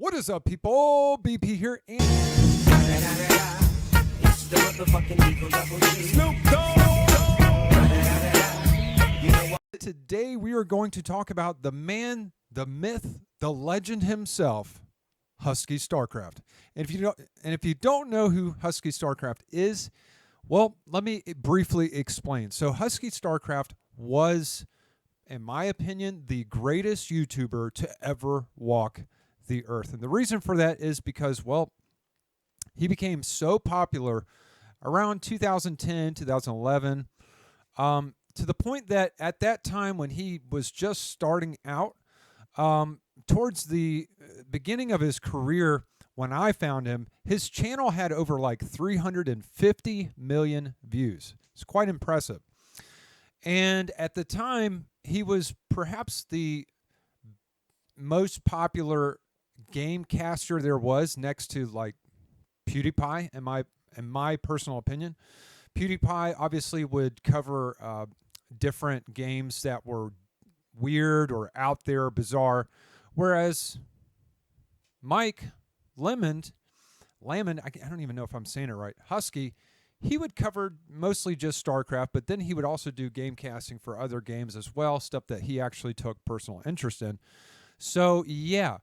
What is up, people? BP here, and It's the motherfucking Eagle Double G. Snoop Dogg. Today we are going to talk about the man, the myth, the legend himself, HuskyStarcraft. And if you don't know who HuskyStarcraft is, well, let me briefly explain. So HuskyStarcraft was, in my opinion, the greatest YouTuber to ever walk the earth. And the reason for that is because, well, he became so popular around 2010, 2011, to the point that at that time when he was just starting out, towards the beginning of his career, when I found him, his channel had over like 350 million views. It's quite impressive. And at the time, he was perhaps the most popular game caster there was, next to like PewDiePie, in my personal opinion. PewDiePie obviously would cover different games that were weird or out there, bizarre, whereas Mike Lemon, I don't even know if I'm saying it right, Husky, he would cover mostly just StarCraft, but then he would also do game casting for other games as well, stuff that he actually took personal interest in. So yeah,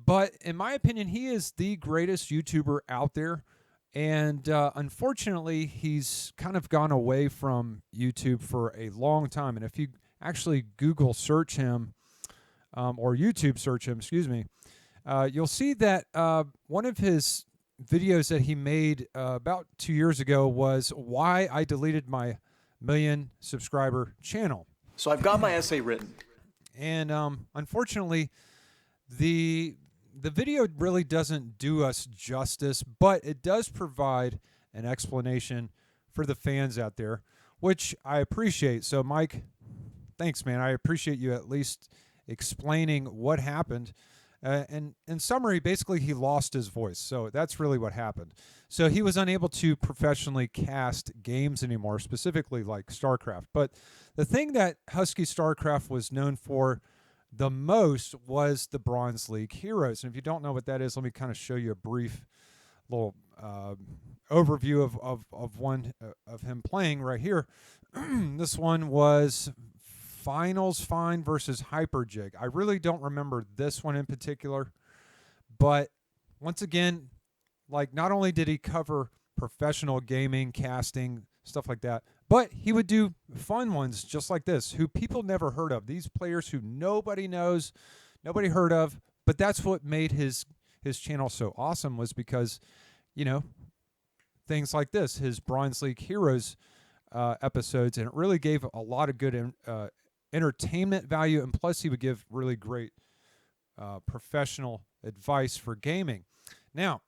but in my opinion, he is the greatest YouTuber out there. And unfortunately, he's kind of gone away from YouTube for a long time. And if you actually Google search him, or YouTube search him, excuse me, you'll see that one of his videos that he made about 2 years ago was why I deleted my million subscriber channel. So I've got my essay written. And unfortunately, the video really doesn't do us justice, but it does provide an explanation for the fans out there, which I appreciate. So, Mike, thanks, man. I appreciate you at least explaining what happened. And in summary, basically, he lost his voice. So that's really what happened. So he was unable to professionally cast games anymore, specifically like StarCraft. But the thing that HuskyStarcraft was known for the most was the Bronze League Heroes. And if you don't know what that is, let me kind of show you a brief little overview of one of him playing right here. This one was Finals Fine versus Hyperjig. I really don't remember this one in particular, but once again, like, not only did he cover professional gaming, casting, stuff like that, but he would do fun ones just like this, who people never heard of. These players who nobody knows, nobody heard of, but that's what made his channel so awesome, was because, you know, things like this, his Bronze League Heroes episodes, and it really gave a lot of good entertainment value, and plus he would give really great professional advice for gaming. Now,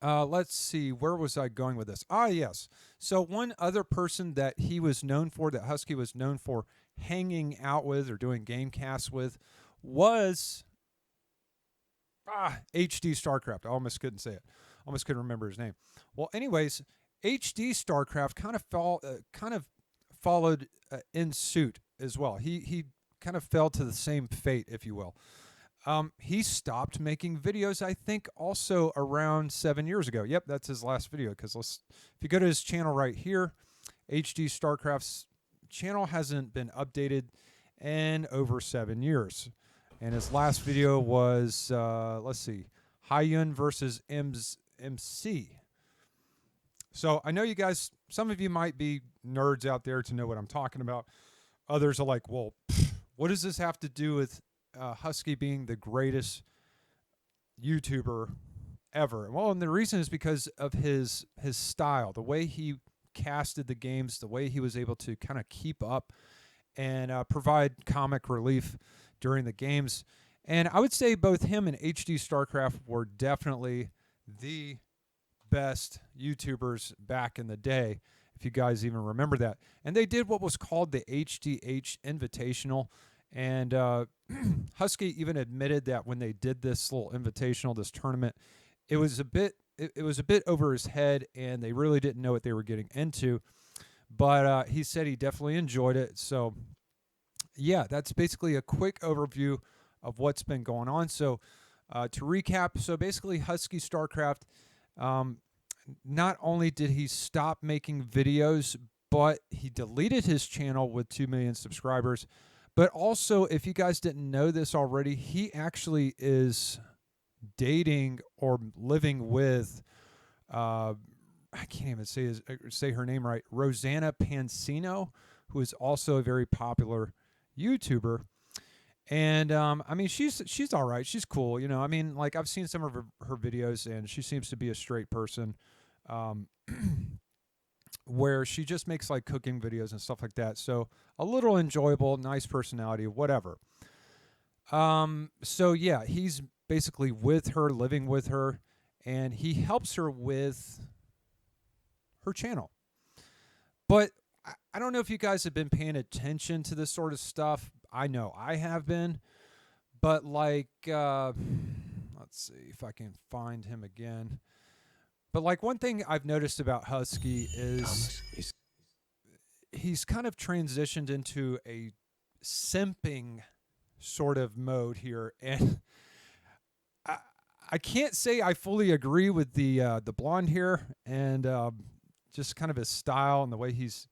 let's see, where was I going with this? Ah, yes. So one other person that he was known for, that Husky was known for hanging out with or doing game casts with, was HuskyStarcraft. I almost couldn't say it. Almost couldn't remember his name. Well, anyways, HuskyStarcraft kind of followed in suit as well. He kind of fell to the same fate, if you will. He stopped making videos, I think, also around 7 years ago. Yep, that's his last video. Because if you go to his channel right here, HuskyStarcraft's channel hasn't been updated in over 7 years. And his last video was, let's see, Hyun versus MC. So I know you guys, some of you might be nerds out there to know what I'm talking about. Others are like, well, what does this have to do with Husky being the greatest YouTuber ever? Well, and the reason is because of his style, the way he casted the games, the way he was able to kind of keep up and provide comic relief during the games. And I would say both him and HuskyStarcraft were definitely the best YouTubers back in the day, if you guys even remember that. And they did what was called the HDH Invitational. And Husky even admitted that when they did this little invitational, this tournament, it was a bit over his head, and they really didn't know what they were getting into. But he said he definitely enjoyed it. So yeah, that's basically a quick overview of what's been going on. So To recap, so basically, HuskyStarcraft, not only did he stop making videos, but he deleted his channel with 2 million subscribers. But also, if you guys didn't know this already, he actually is dating or living with, I can't even say her name right, Rosanna Pansino, who is also a very popular YouTuber. And I mean, she's all right. She's cool, you know. I mean, like I've seen some of her videos, and she seems to be a straight person, um, where she just makes like cooking videos and stuff like that. So a little enjoyable, nice personality, whatever. So yeah, he's basically with her, living with her, and he helps her with her channel. But I don't know if you guys have been paying attention to this sort of stuff. I know I have been, but like, let's see if I can find him again. But like one thing I've noticed about Husky is he's kind of transitioned into a simping sort of mode here, and I can't say I fully agree with the blonde hair and just kind of his style and the way he's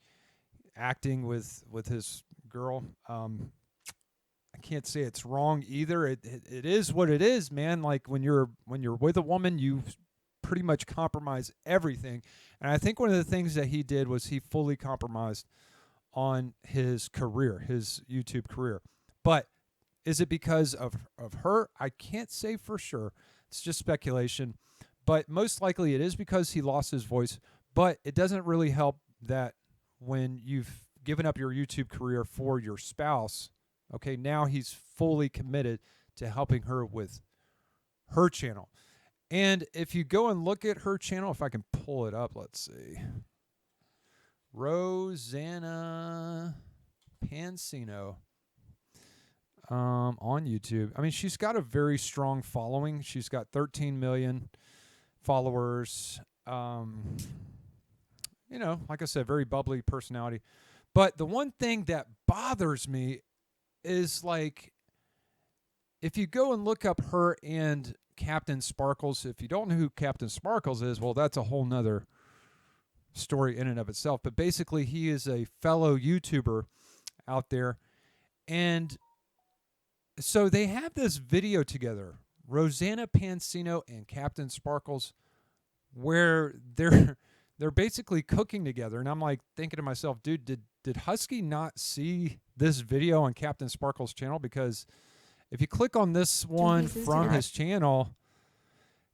acting with his girl. I can't say it's wrong either. It is what it is, man. Like when you're with a woman, you pretty much compromise everything. And I think one of the things that he did was he fully compromised on his career, his YouTube career. But is it because of her? I can't say for sure. It's just speculation. But most likely it is because he lost his voice. But it doesn't really help that when you've given up your YouTube career for your spouse, okay, now he's fully committed to helping her with her channel. And if you go and look at her channel, if I can pull it up, let's see. Rosanna Pansino on YouTube. I mean, she's got a very strong following. She's got 13 million followers. You know, like I said, very bubbly personality. But the one thing that bothers me is like, if you go and look up her and Captain Sparkles, if you don't know who Captain Sparkles is, well, that's a whole nother story in and of itself. But basically, he is a fellow YouTuber out there. And so they have this video together, Rosanna Pansino and Captain Sparkles, where they're basically cooking together. And I'm like thinking to myself, dude, did Husky not see this video on Captain Sparkle's channel? Because if you click on this one from his channel,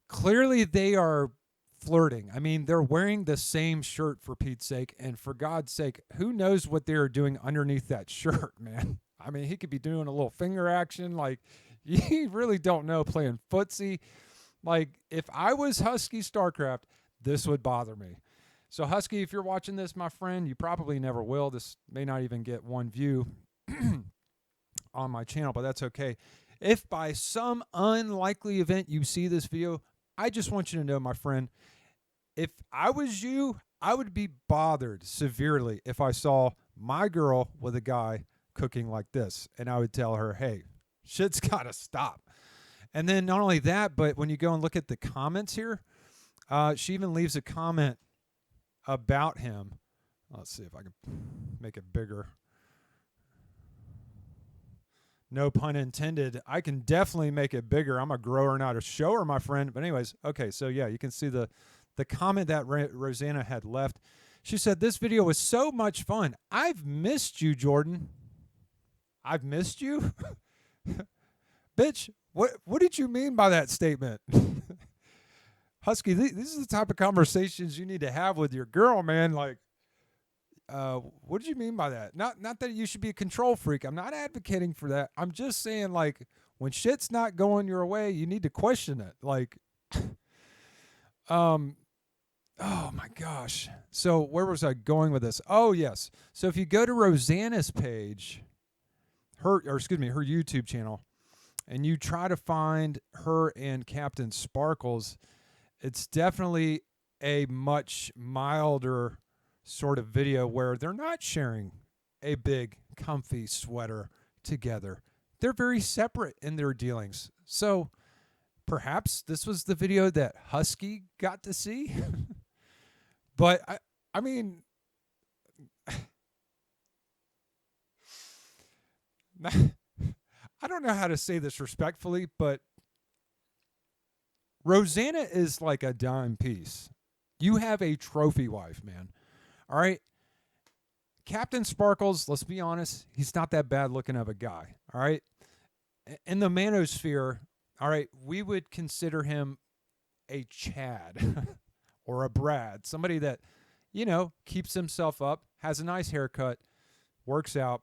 clearly they are flirting. I mean, they're wearing the same shirt, for Pete's sake. And for God's sake, who knows what they're doing underneath that shirt, man? I mean, he could be doing a little finger action. Like, you really don't know, playing footsie. Like, if I was HuskyStarcraft, this would bother me. So, Husky, if you're watching this, my friend, you probably never will. This may not even get one view on my channel, but that's okay. If by some unlikely event you see this video, I just want you to know, my friend, if I was you, I would be bothered severely if I saw my girl with a guy cooking like this. And I would tell her, hey, shit's got to stop. And then not only that, but when you go and look at the comments here, she even leaves a comment about him. Let's see if I can make it bigger. No pun intended. I can definitely make it bigger. I'm a grower, not a shower, my friend. But anyways, okay, so yeah, you can see the comment that Rosanna had left. She said, this video was so much fun. I've missed you, Jordan. I've missed you? Bitch, what did you mean by that statement? Husky, these are the type of conversations you need to have with your girl, man. Like, what did you mean by that? Not that you should be a control freak. I'm not advocating for that. I'm just saying, like, when shit's not going your way, you need to question it. Like, oh my gosh. So where was I going with this? Oh, yes. So if you go to Rosanna's page, her YouTube channel, and you try to find her and Captain Sparkles, it's definitely a much milder sort of video where they're not sharing a big comfy sweater together. They're very separate in their dealings. So Perhaps this was the video that Husky got to see. But I mean, I don't know how to say this respectfully, but Rosanna is like a dime piece. You have a trophy wife, man. All right. Captain Sparkles, let's be honest, he's not that bad looking of a guy. All right. In the manosphere, all right, we would consider him a Chad or a Brad, somebody that, keeps himself up, has a nice haircut, works out,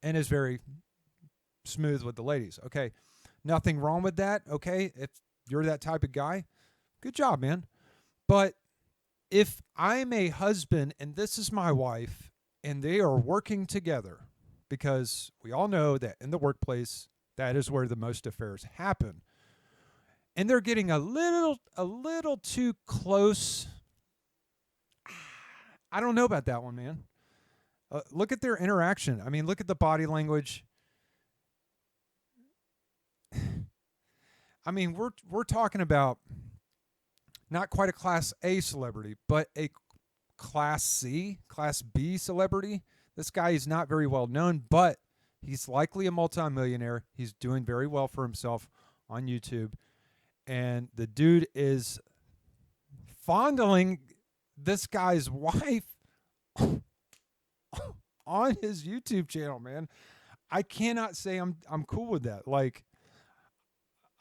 and is very smooth with the ladies. Okay. Nothing wrong with that. Okay. If you're that type of guy, good job, man. But if I'm a husband and this is my wife and they are working together, because we all know that in the workplace, that is where the most affairs happen. And they're getting a little too close. I don't know about that one, man. Look at their interaction. I mean, look at the body language. I mean, we're talking about not quite a Class A celebrity, but a Class C, Class B celebrity. This guy is not very well known, but he's likely a multimillionaire. He's doing very well for himself on YouTube. And the dude is fondling this guy's wife on his YouTube channel, man. I cannot say I'm cool with that. Like,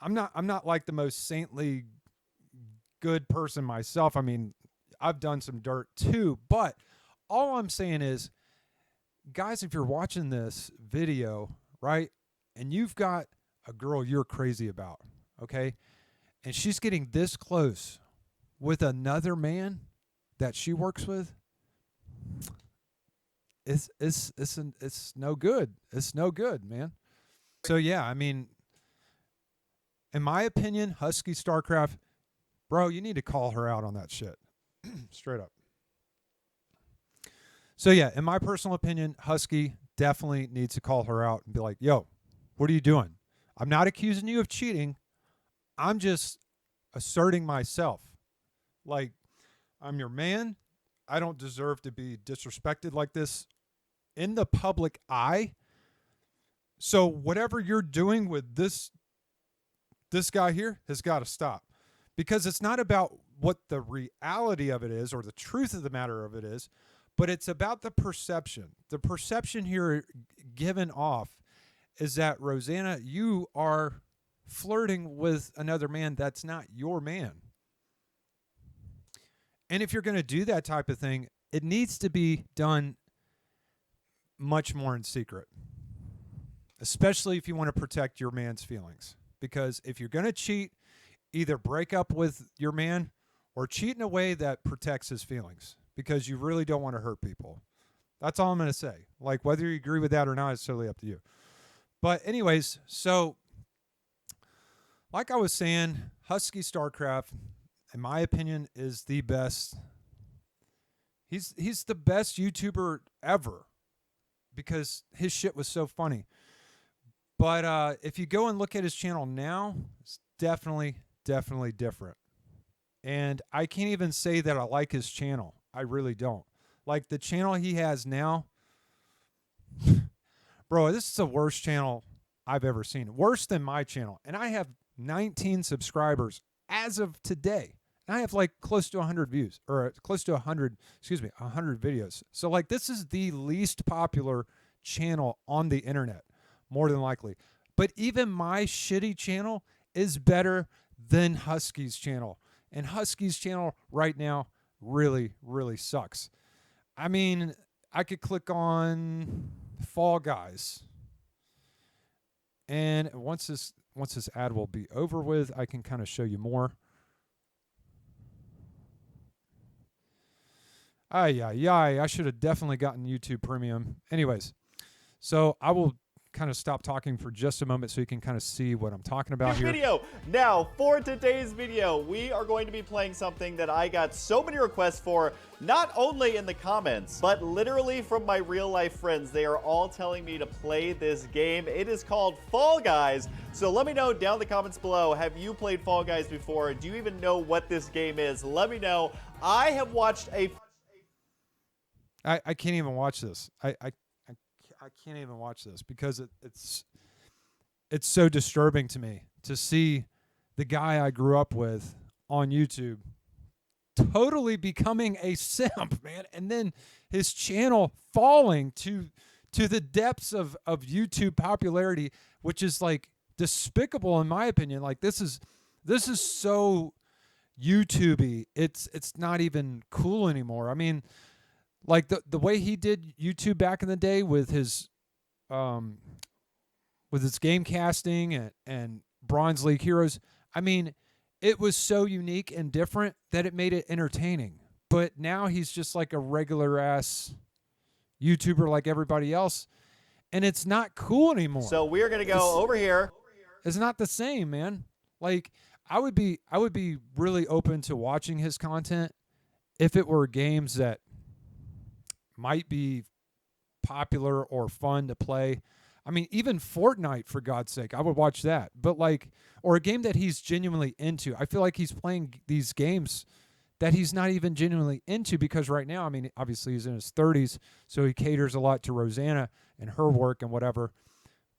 I'm not like the most saintly good person myself. I mean, I've done some dirt too, but all I'm saying is, guys, if you're watching this video, right, and you've got a girl you're crazy about, okay, and she's getting this close with another man that she works with, it's no good. It's no good, man. So yeah, I mean, in my opinion, HuskyStarcraft, bro, you need to call her out on that shit. Straight up. So yeah, in my personal opinion, Husky definitely needs to call her out and be like, yo, what are you doing? I'm not accusing you of cheating. I'm just asserting myself. Like, I'm your man. I don't deserve to be disrespected like this in the public eye. So whatever you're doing with this guy here has got to stop. Because it's not about what the reality of it is or the truth of the matter of it is, but it's about the perception. The perception here given off is that, Rosanna, you are flirting with another man that's not your man. And if you're going to do that type of thing, it needs to be done much more in secret, especially if you want to protect your man's feelings. Because if you're going to cheat, either break up with your man or cheat in a way that protects his feelings, because you really don't want to hurt people. That's all I'm going to say. Like, whether you agree with that or not is totally up to you. But anyways, so like I was saying, HuskyStarcraft, in my opinion, is the best. He's the best YouTuber ever because his shit was so funny. But if you go and look at his channel now, it's definitely different. And I can't even say that I like his channel. I really don't. Like, the channel he has now, bro, this is the worst channel I've ever seen. Worse than my channel. And I have 19 subscribers as of today. And I have like close to 100 views, or close to 100 videos. So like, this is the least popular channel on the internet, more than likely. But even my shitty channel is better than Husky's channel. And Husky's channel right now really sucks. I mean, I could click on Fall Guys. And once this ad will be over with, I can kind of show you more. I should have definitely gotten YouTube Premium. Anyways, so I will kind of stop talking for just a moment so you can kind of see what I'm talking about here. Video. Now, for today's video, we are going to be playing something that I got so many requests for, not only in the comments, but literally from my real life friends. They are all telling me to play this game. It is called Fall Guys. So let me know down in the comments below, have you played Fall Guys before? Do you even know what this game is? Let me know. I have watched a... I can't even watch this. I can't even watch this because it's so disturbing to me to see the guy I grew up with on YouTube totally becoming a simp, man, and then his channel falling to the depths of YouTube popularity, which is like despicable in my opinion. Like this is so YouTube-y. It's not even cool anymore. I mean, like the way he did YouTube back in the day with his game casting and Bronze League Heroes. I mean, it was so unique and different that it made it entertaining. But now he's just like a regular ass YouTuber like everybody else, and it's not cool anymore. So we're gonna go over here. It's not the same, man. Like I would be really open to watching his content if it were games that might be popular or fun to play. I mean, even Fortnite, for God's sake, I would watch that. But like, or a game that he's genuinely into. I feel like he's playing these games that he's not even genuinely into because right now, I mean, obviously he's in his 30s, so he caters a lot to Rosanna and her work and whatever.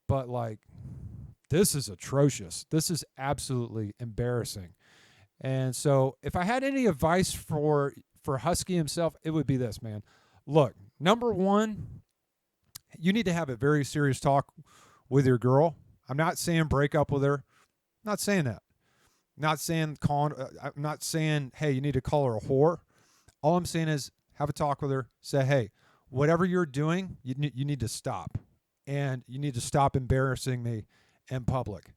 But like, this is atrocious. This is absolutely embarrassing. And so if I had any advice for Husky himself, it would be this, man. Look, number one, you need to have a very serious talk with your girl. I'm not saying break up with her. I'm not saying that. I'm not saying, hey, you need to call her a whore. All I'm saying is have a talk with her. Say, hey, whatever you're doing, you need to stop. And you need to stop embarrassing me in public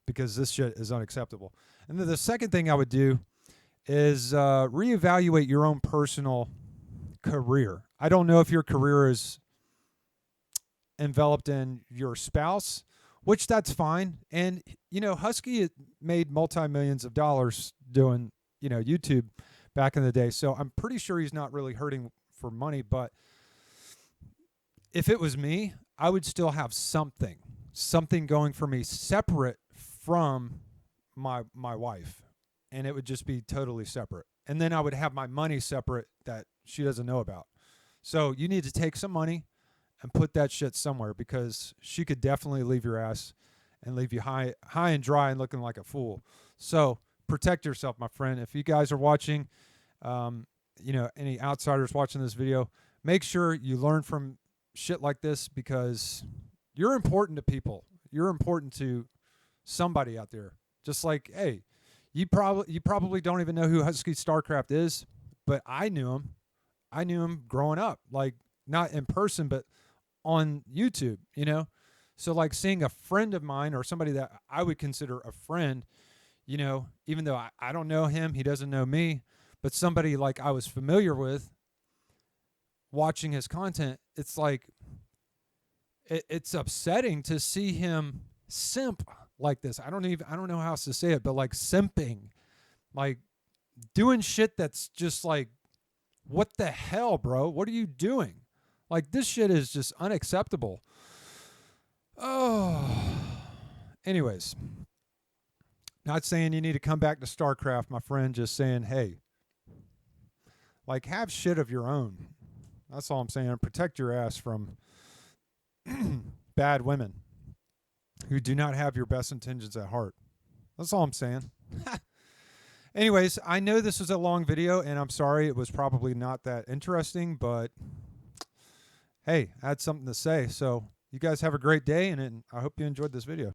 because this shit is unacceptable. And then the second thing I would do is reevaluate your own personal career. I don't know if your career is enveloped in your spouse, which that's fine. And, you know, Husky made multi-millions of dollars doing, you know, YouTube back in the day. So I'm pretty sure he's not really hurting for money. But if it was me, I would still have something going for me separate from my wife. And it would just be totally separate. And then I would have my money separate that she doesn't know about. So you need to take some money and put that shit somewhere because she could definitely leave your ass and leave you high and dry and looking like a fool. So protect yourself, my friend. If you guys are watching, you know, any outsiders watching this video, make sure you learn from shit like this because you're important to people. You're important to somebody out there. Just like, hey, you probably don't even know who HuskyStarcraft is, but I knew him. I knew him growing up, like not in person, but on YouTube, you know? So like seeing a friend of mine or somebody that I would consider a friend, you know, even though I don't know him, he doesn't know me, but somebody like I was familiar with watching his content, it's like, it's upsetting to see him simp like this. I don't know how else to say it, but like simping, like doing shit that's just like, what the hell, bro? What are you doing? Like, this shit is just unacceptable. Oh. Anyways, not saying you need to come back to StarCraft, my friend. Just saying, hey, like, have shit of your own. That's all I'm saying. Protect your ass from bad women who do not have your best intentions at heart. That's all I'm saying. Anyways, I know this was a long video, and I'm sorry it was probably not that interesting, but hey, I had something to say. So you guys have a great day, and I hope you enjoyed this video.